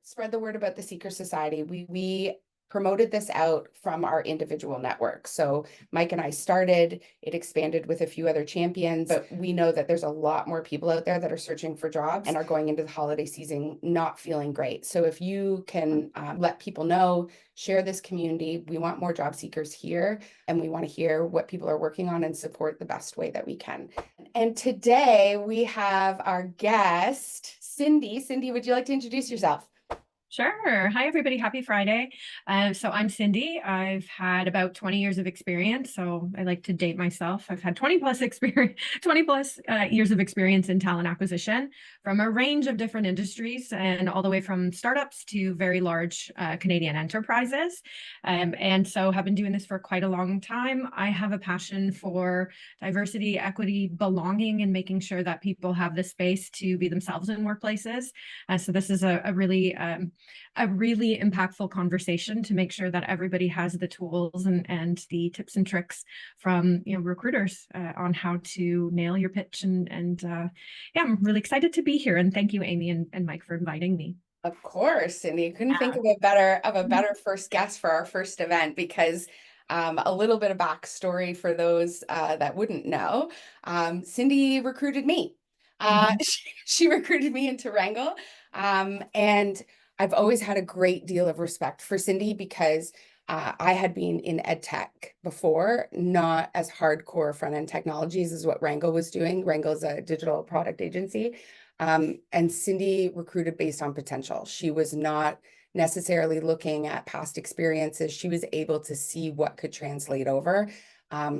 Spread the word about the Seeker Society. We promoted this out from our individual network. So Mike and I started, it expanded with a few other champions, but we know that there's a lot more people out there that are searching for jobs and are going into the holiday season not feeling great. So if you can let people know, share this community, we want more job seekers here, and we want to hear what people are working on and support the best way that we can. And today we have our guest, Cindy. Cindy, would you like to introduce yourself? Sure. Hi, everybody. Happy Friday. So I'm Cindy. I've had about 20 years of experience. So I like to date myself. I've had 20 plus experience, 20 plus years of experience in talent acquisition from a range of different industries and all the way from startups to very large Canadian enterprises. And so have been doing this for quite a long time. I have a passion for diversity, equity, belonging, and making sure that people have the space to be themselves in workplaces. So this is a really impactful conversation to make sure that everybody has the tools and the tips and tricks from recruiters on how to nail your pitch and yeah, I'm really excited to be here, and thank you, Amy and Mike, for inviting me. Of course, Cindy. Couldn't think of a better first guest for our first event because a little bit of backstory for those that wouldn't know. Cindy recruited me. She recruited me into Wrangle. And I've always had a great deal of respect for Cindy because I had been in ed tech before, not as hardcore front end technologies as what Wrangle was doing. Wrangle is a digital product agency. And Cindy recruited based on potential. She was not necessarily looking at past experiences. She was able to see what could translate over.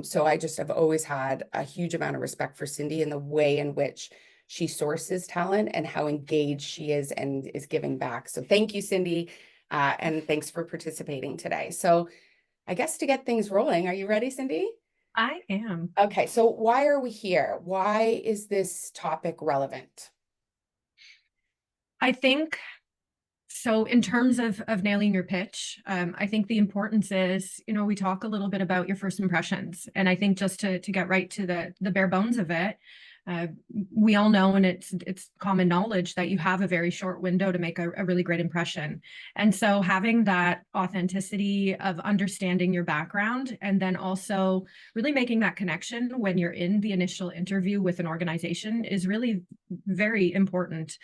So I just have always had a huge amount of respect for Cindy and the way in which she sources talent and how engaged she is and is giving back. So thank you, Cindy. And thanks for participating today. So I guess to get things rolling, are you ready, Cindy? I am. Okay, so why are we here? Why is this topic relevant? I think so. In terms of nailing your pitch, I think the importance is, we talk a little bit about your first impressions, and I think just to get right to the bare bones of it, uh, we all know, and it's common knowledge that you have a very short window to make a really great impression. And so having that authenticity of understanding your background and then also really making that connection when you're in the initial interview with an organization is really very important.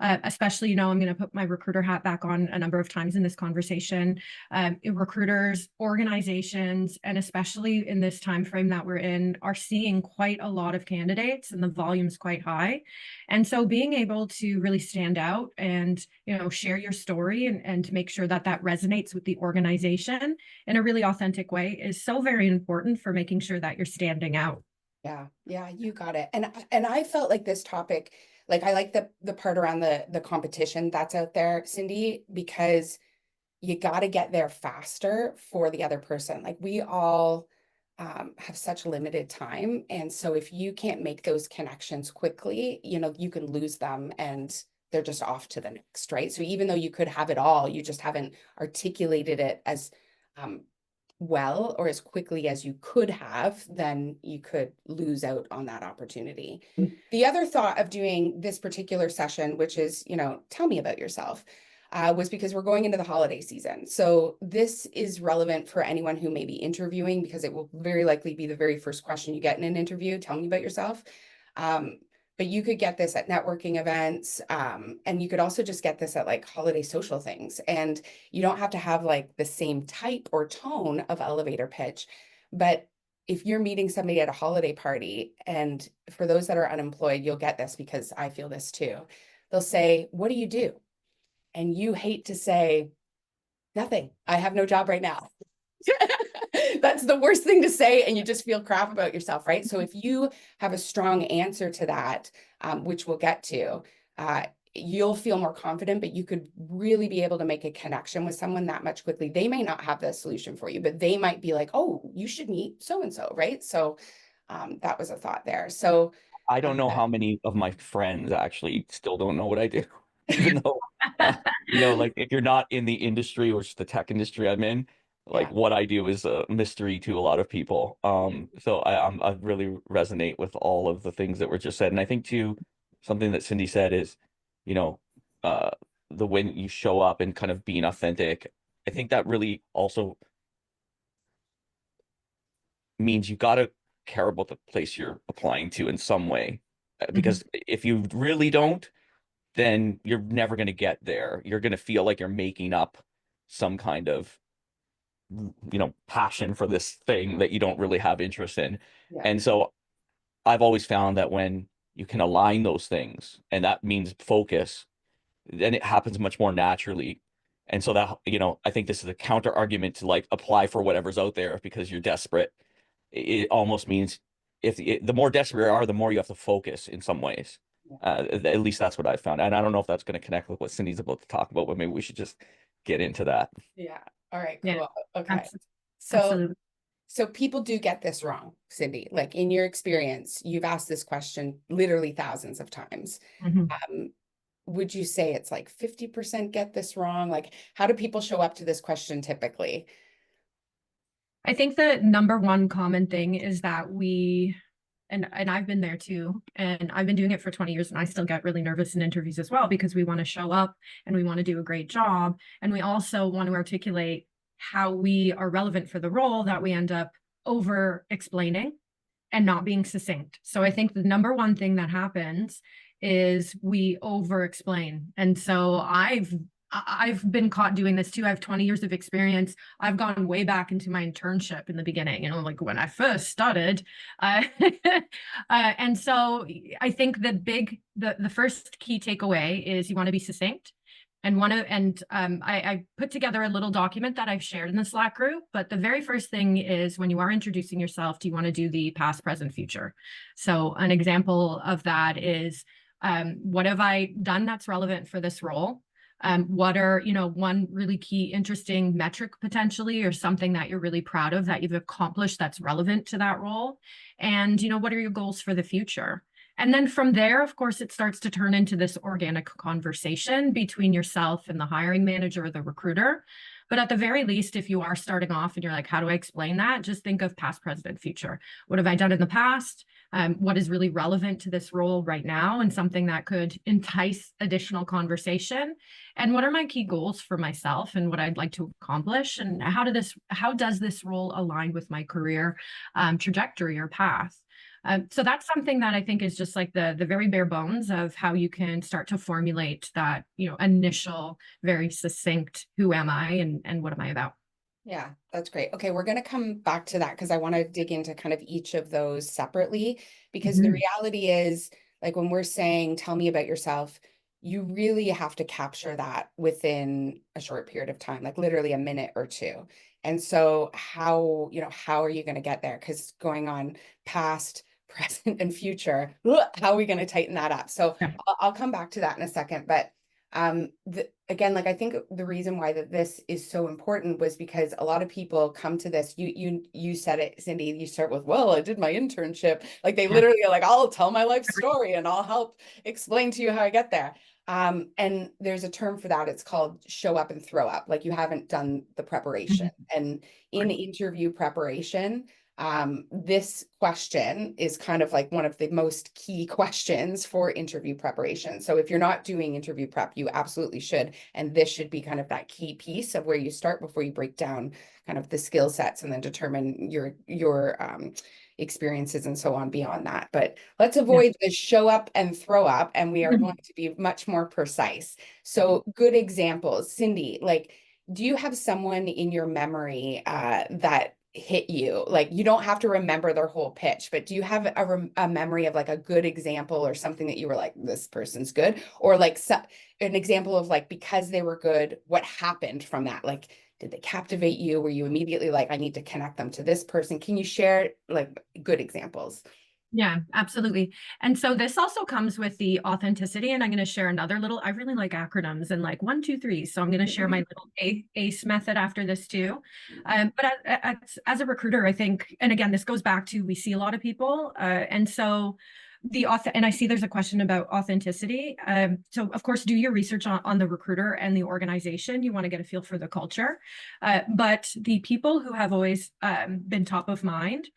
Especially, I'm going to put my recruiter hat back on a number of times in this conversation. Recruiters, organizations, and especially in this time frame that we're in, are seeing quite a lot of candidates, and the volume's quite high. And so, being able to really stand out and share your story and make sure that that resonates with the organization in a really authentic way is so very important for making sure that you're standing out. Yeah, you got it. And I felt like this topic, like I like the part around the competition that's out there, Cindy, because you got to get there faster for the other person. Like we all have such limited time, and so if you can't make those connections quickly, you can lose them and they're just off to the next, right? So even though you could have it all, you just haven't articulated it as um, well or as quickly as you could have, then you could lose out on that opportunity. The other thought of doing this particular session, which is, tell me about yourself, was because we're going into the holiday season. So this is relevant for anyone who may be interviewing because it will very likely be the very first question you get in an interview. Tell me about yourself. But you could get this at networking events, and you could also just get this at like holiday social things. And you don't have to have like the same type or tone of elevator pitch. But if you're meeting somebody at a holiday party, and for those that are unemployed, you'll get this because I feel this too. They'll say, "What do you do?" And you hate to say, "Nothing. I have no job right now." That's the worst thing to say, and you just feel crap about yourself, right? So if you have a strong answer to that, which we'll get to, you'll feel more confident, but you could really be able to make a connection with someone that much quickly. They may not have the solution for you, but they might be like, "Oh, you should meet so-and-so," right? So that was a thought there. So I don't know how many of my friends actually still don't know what I do, even though, like if you're not in the industry or just the tech industry I'm in, like yeah, what I do is a mystery to a lot of people. So I really resonate with all of the things that were just said. And I think too, something that Cindy said is, you know, uh, the way you show up and kind of being authentic, I think that really also means you got to care about the place you're applying to in some way. Mhm. Because if you really don't, then you're never going to get there. You're going to feel like you're making up some kind of, passion for this thing that you don't really have interest in. Yeah. And so I've always found that when you can align those things, and that means focus, then it happens much more naturally. And so that, I think this is a counter argument to like apply for whatever's out there because you're desperate. It almost means the more desperate you are, the more you have to focus in some ways. Yeah. At least that's what I found. And I don't know if that's going to connect with what Cindy's about to talk about, but maybe we should just get into that. Yeah. All right, Yeah, cool. Okay. abs- So absolutely. so people do get this wrong, Cindy. Like in your experience, you've asked this question literally thousands of times. Mhm. Would you say it's like 50% get this wrong? Like, how do people show up to this question typically? I think the number one common thing is that and I've been there too, and I've been doing it for 20 years, and I still get really nervous in interviews as well because we want to show up and we want to do a great job, and we also want to articulate how we are relevant for the role, that we end up over explaining and not being succinct. So I think the number one thing that happens is we over explain. And so I've been caught doing this too. I have 20 years of experience. I've gone way back into my internship in the beginning, like when I first started. And so I think the first key takeaway is you want to be succinct. I put together a little document that I've shared in the Slack group. But the very first thing is when you are introducing yourself, do you want to do the past, present, future? So an example of that is, what have I done that's relevant for this role? What are, one really key interesting metric potentially, or something that you're really proud of that you've accomplished that's relevant to that role? And, what are your goals for the future? And then from there, of course, it starts to turn into this organic conversation between yourself and the hiring manager or the recruiter. But at the very least, if you are starting off and you're like, how do I explain that? Just think of past, present, future. What have I done in the past? What is really relevant to this role right now and something that could entice additional conversation? And what are my key goals for myself and what I'd like to accomplish? And how does this role align with my career trajectory or path? So that's something that I think is just like the very bare bones of how you can start to formulate that, initial, very succinct, who am I and what am I about? Yeah, that's great. Okay, we're going to come back to that because I want to dig into kind of each of those separately, because the Mhm. reality is, like when we're saying, tell me about yourself, you really have to capture that within a short period of time, like literally a minute or two. And so how are you going to get there? Because going on past, present, and future, how are we going to tighten that up? So Yeah. I'll come back to that in a second, but again, like I think the reason why that this is so important was because a lot of people come to this. You said it, Cindy. You start with, well, I did my internship. Like they Yeah. literally are like, I'll tell my life story and I'll help explain to you how I get there. And there's a term for that. It's called show up and throw up. Like you haven't done the preparation. Mhm. And in interview preparation, this question is kind of like one of the most key questions for interview preparation. So if you're not doing interview prep, you absolutely should. And this should be kind of that key piece of where you start before you break down kind of the skill sets and then determine your experiences and so on beyond that. But let's Yeah. avoid the show up and throw up, and we are going to be much more precise. So good examples, Cindy, like, do you have someone in your memory that hit you? Like you don't have to remember their whole pitch, but do you have a memory of like a good example or something that you were like, this person's good? Or like an example of like, because they were good, what happened from that? Like, did they captivate you? Were you immediately like, I need to connect them to this person? Can you share like good examples? Yeah, absolutely. And so this also comes with the authenticity. And I'm going to share another little, I really like acronyms and like 1, 2, 3. So I'm going to share my little ACE method after this too. But as a recruiter, I think, and again, this goes back to, we see a lot of people. And so and I see there's a question about authenticity. So of course, do your research on the recruiter and the organization. You want to get a feel for the culture. But the people who have always been top of mind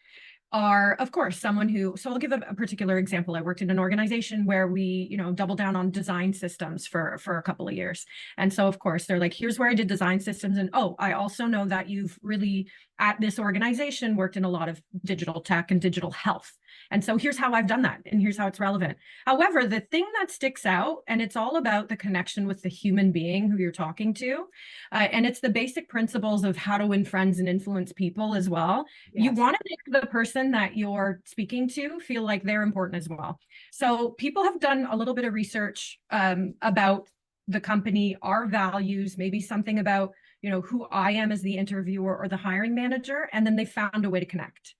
are, of course, someone who, so I'll give a particular example. I worked in an organization where we, doubled down on design systems for a couple of years. And so, of course, they're like, here's where I did design systems. And oh, I also know that you've really, at this organization, worked in a lot of digital tech and digital health. And so here's how I've done that. And here's how it's relevant. However, the thing that sticks out, and it's all about the connection with the human being who you're talking to. And it's the basic principles of how to win friends and influence people as well. Yes. You want to make the person that you're speaking to feel like they're important as well. So people have done a little bit of research about the company, our values, maybe something about, who I am as the interviewer or the hiring manager, and then they found a way to connect.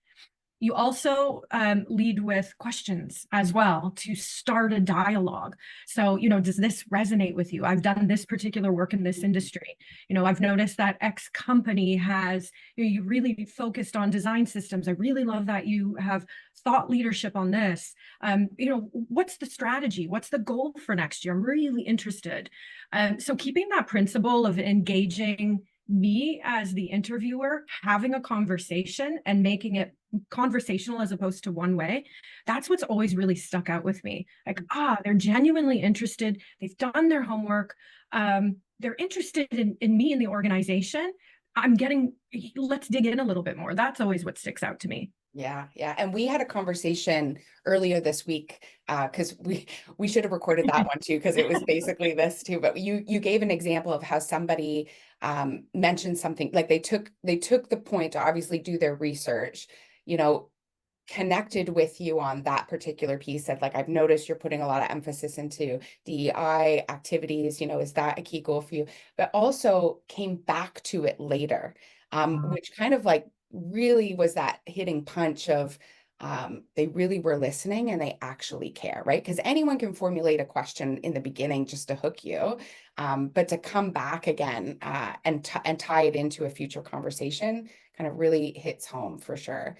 You also lead with questions as well to start a dialogue. So, does this resonate with you? I've done this particular work in this industry. I've noticed that X company has, you really focused on design systems. I really love that you have thought leadership on this. What's the strategy? What's the goal for next year? I'm really interested. So keeping that principle of engaging me as the interviewer, having a conversation and making it conversational as opposed to one way, that's what's always really stuck out with me. Like, they're genuinely interested. They've done their homework. They're interested in me and the organization. Let's dig in a little bit more. That's always what sticks out to me. Yeah. And we had a conversation earlier this week because we should have recorded that one too, because it was basically this too. But you gave an example of how somebody mentioned something, like they took the point to obviously do their research, connected with you on that particular piece, said, like, I've noticed you're putting a lot of emphasis into DEI activities, is that a key goal for you? But also came back to it later, which kind of like really was that hitting punch of they really were listening and they actually care, right? Because anyone can formulate a question in the beginning just to hook you, but to come back again and tie it into a future conversation kind of really hits home for sure.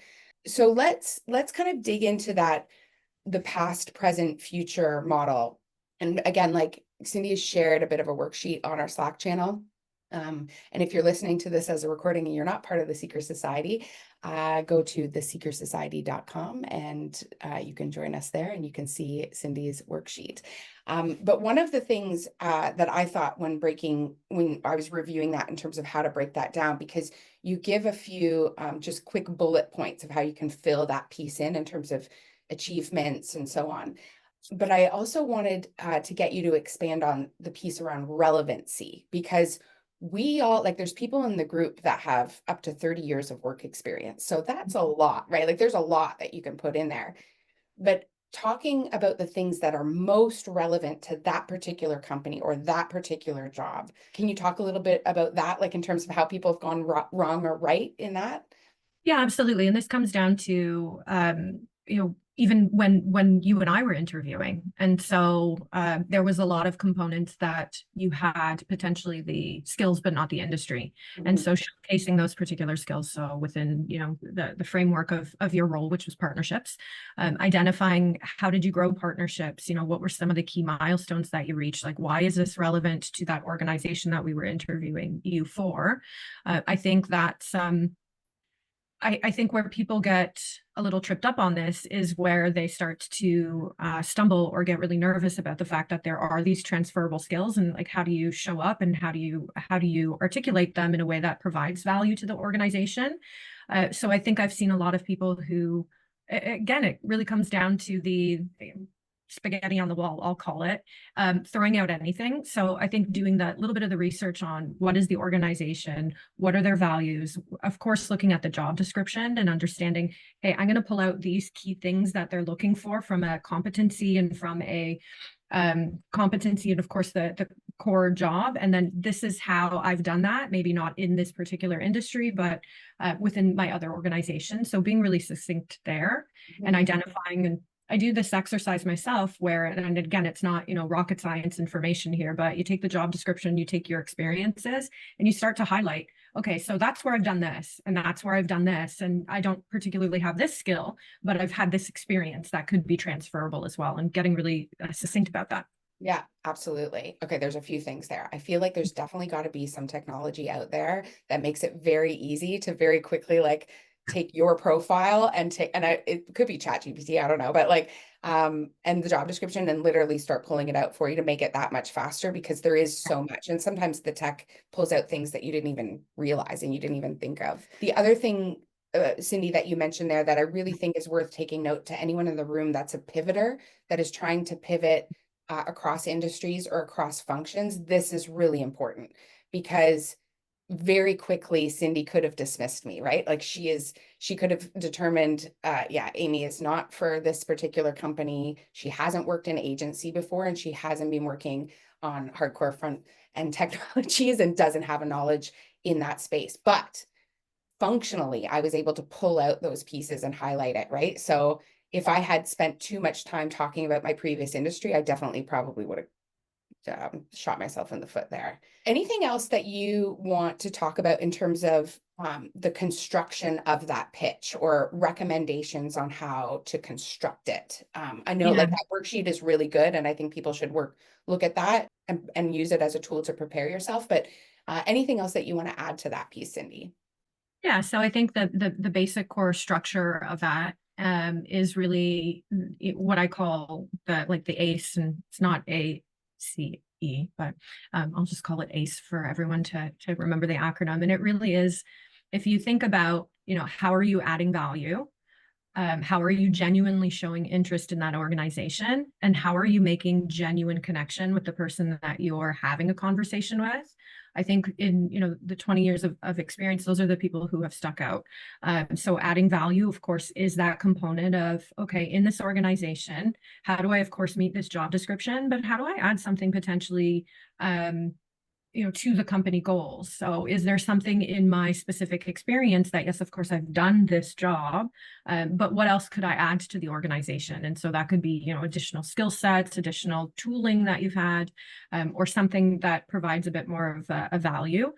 So let's kind of dig into the past, present, future model. And again, like Cindy has shared a bit of a worksheet on our Slack channel. And if you're listening to this as a recording and you're not part of the Seeker Society, go to theseekersociety.com and you can join us there and you can see Cindy's worksheet. But one of the things that I thought when I was reviewing that in terms of how to break that down, because you give a few just quick bullet points of how you can fill that piece in terms of achievements and so on. But I also wanted to get you to expand on the piece around relevancy, because we all, like, there's people in the group that have up to 30 years of work experience. So that's a lot, right? Like there's a lot that you can put in there. But talking about the things that are most relevant to that particular company or that particular job, can you talk a little bit about that, like in terms of how people have gone wrong or right in that? Yeah, absolutely. And this comes down to, even when you and I were interviewing. And so there was a lot of components that you had potentially the skills, but not the industry. And so showcasing those particular skills. So within, the framework of your role, which was partnerships, identifying how did you grow partnerships? What were some of the key milestones that you reached? Like, why is this relevant to that organization that we were interviewing you for? I think that's, I think where people get a little tripped up on this is where they start to stumble or get really nervous about the fact that there are these transferable skills, and like, how do you show up and how do you articulate them in a way that provides value to the organization? So I think I've seen a lot of people who, again, it really comes down to the spaghetti on the wall, I'll call it, throwing out anything. So I think doing that little bit of the research on what is the organization, what are their values, of course, looking at the job description and understanding, hey, I'm going to pull out these key things that they're looking for from a competency and from a competency and of course the core job. And then this is how I've done that, maybe not in this particular industry, but within my other organization. So being really succinct there and identifying, and I do this exercise myself where, and again, it's not, rocket science information here, but you take the job description, you take your experiences and you start to highlight, okay, so that's where I've done this and that's where I've done this. And I don't particularly have this skill, but I've had this experience that could be transferable as well, and getting really succinct about that. Yeah, absolutely. Okay, there's a few things there. I feel like there's definitely got to be some technology out there that makes it very easy to very quickly like take your profile and it could be ChatGPT, I don't know, but like, and the job description and literally start pulling it out for you to make it that much faster, because there is so much. And sometimes the tech pulls out things that you didn't even realize and you didn't even think of. The other thing, Cindy, that you mentioned there that I really think is worth taking note to anyone in the room that's a pivoter that is trying to pivot across industries or across functions, this is really important, because very quickly Cindy could have dismissed me, right? Like she could have determined, yeah, Amy is not for this particular company. She hasn't worked in agency before, and she hasn't been working on hardcore front end technologies and doesn't have a knowledge in that space. But functionally, I was able to pull out those pieces and highlight it, right? So if I had spent too much time talking about my previous industry, I definitely probably would have shot myself in the foot there. Anything else that you want to talk about in terms of the construction of that pitch, or recommendations on how to construct it? I know like that worksheet is really good, and I think people should look at that and use it as a tool to prepare yourself. But anything else that you want to add to that piece, Cindy? Yeah, so I think that the basic core structure of that is really what I call the ACE, and it's not ACE, but I'll just call it ACE for everyone to remember the acronym. And it really is, if you think about, how are you adding value? How are you genuinely showing interest in that organization? And how are you making genuine connection with the person that you're having a conversation with? I think in the 20 years of experience, those are the people who have stuck out. So adding value, of course, is that component of, okay, in this organization, how do I, of course, meet this job description, but how do I add something potentially to the company goals? So is there something in my specific experience that, yes, of course, I've done this job, but what else could I add to the organization? And so that could be, additional skill sets, additional tooling that you've had, or something that provides a bit more of a value.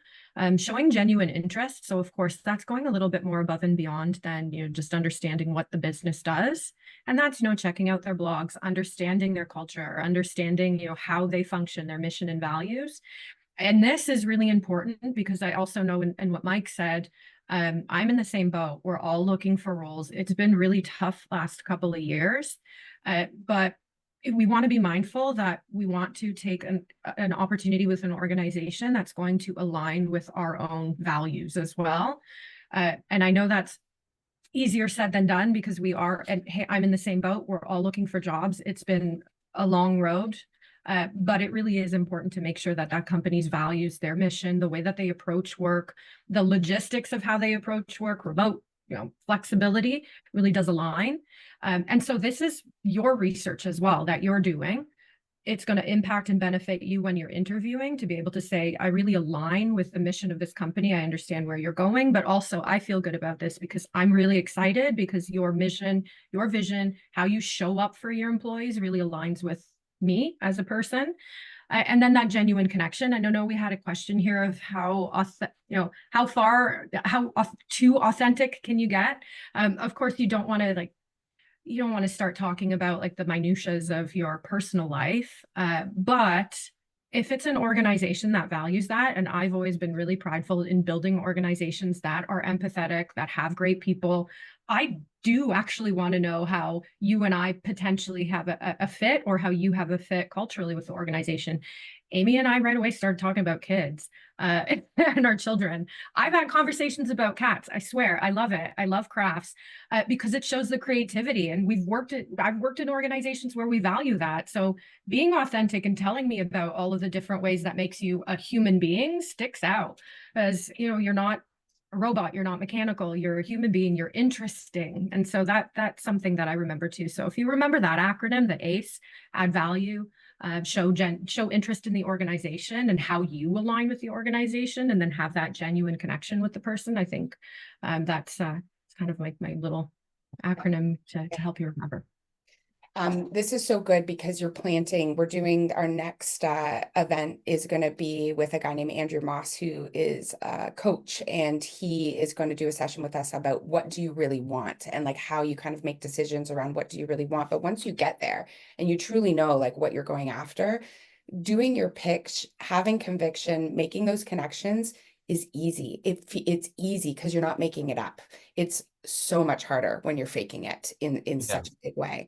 Showing genuine interest. So of course, that's going a little bit more above and beyond than, just understanding what the business does. And that's, checking out their blogs, understanding their culture, understanding, how they function, their mission and values. And this is really important because I also know, and what Mike said, I'm in the same boat. We're all looking for roles. It's been really tough last couple of years, but we want to be mindful that we want to take an opportunity with an organization that's going to align with our own values as well. And I know that's easier said than done, because and hey, I'm in the same boat. We're all looking for jobs. It's been a long road. But it really is important to make sure that that company's values, their mission, the way that they approach work, the logistics of how they approach work, remote, flexibility really does align. And so this is your research as well that you're doing. It's going to impact and benefit you when you're interviewing, to be able to say, I really align with the mission of this company. I understand where you're going, but also I feel good about this because I'm really excited, because your mission, your vision, how you show up for your employees really aligns with me as a person. And then that genuine connection. I know we had a question here of how too authentic can you get? Of course, you don't want to start talking about like the minutiae of your personal life. But if it's an organization that values that, and I've always been really prideful in building organizations that are empathetic, that have great people, I do actually want to know how you and I potentially have a fit, or how you have a fit culturally with the organization. Amy and I right away started talking about kids and our children. I've had conversations about cats. I swear, I love it. I love crafts because it shows the creativity. And I've worked in organizations where we value that. So being authentic and telling me about all of the different ways that makes you a human being sticks out, as you're not a robot, you're not mechanical, you're a human being, you're interesting. And so that's something that I remember too. So if you remember that acronym, the ACE, add value, show interest in the organization and how you align with the organization, and then have that genuine connection with the person, I think that's kind of like my little acronym to help you remember. This is so good because we're doing our next event is going to be with a guy named Andrew Moss, who is a coach, and he is going to do a session with us about what do you really want, and like how you kind of make decisions around what do you really want. But once you get there and you truly know like what you're going after, doing your pitch, having conviction, making those connections is easy. It's easy because you're not making it up. It's so much harder when you're faking it in Yeah. such a big way.